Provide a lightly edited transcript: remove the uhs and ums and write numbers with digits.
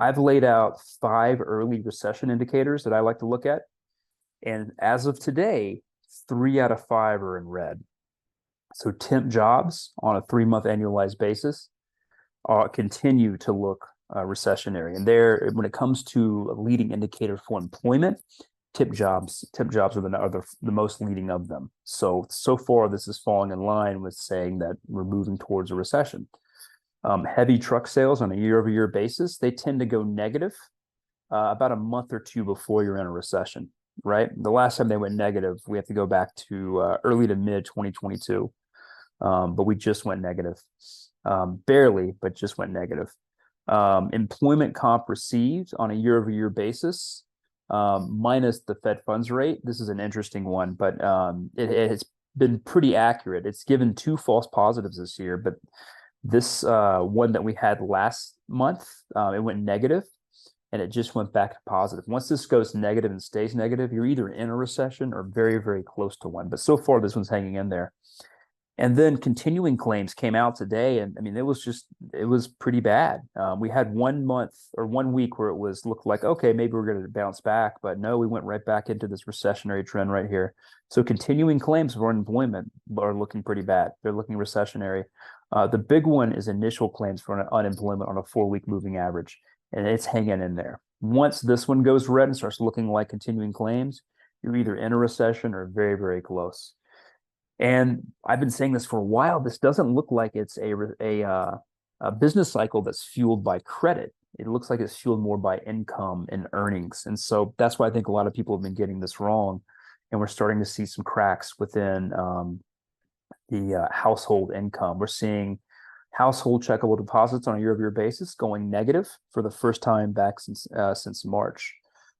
I've laid out 5 early recession indicators that I like to look at. And as of today, 3 out of 5 are in red. So temp jobs on a 3-month annualized basis continue to look recessionary. And there, when it comes to a leading indicator for employment, temp jobs are the most leading of them. So far, this is falling in line with saying that we're moving towards a recession. Heavy truck sales on a year-over-year basis, they tend to go negative about a month or two before you're in a recession, right? The last time they went negative, we have to go back to early to mid 2022, but we just went negative, barely, but just went negative. Employment comp received on a year-over-year basis, minus the Fed funds rate. This is an interesting one, but it's been pretty accurate. It's given 2 false positives this year, but this one that we had last month, it went negative and it just went back to positive. Once this goes negative and stays negative, you're either in a recession or very, very close to one. But so far, this one's hanging in there. And then continuing claims came out today, and I mean, it was pretty bad. We had 1 month or 1 week where it looked like, okay, maybe we're going to bounce back, but no, we went right back into this recessionary trend right here. So continuing claims for unemployment are looking pretty bad. They're looking recessionary. The big one is initial claims for unemployment on a 4-week moving average, and it's hanging in there. Once this one goes red and starts looking like continuing claims, you're either in a recession or very, very close. And I've been saying this for a while. This doesn't look like it's a business cycle that's fueled by credit. It looks like it's fueled more by income and earnings. And so that's why I think a lot of people have been getting this wrong. And we're starting to see some cracks within the household income. We're seeing household checkable deposits on a year-over-year basis going negative for the first time back since March.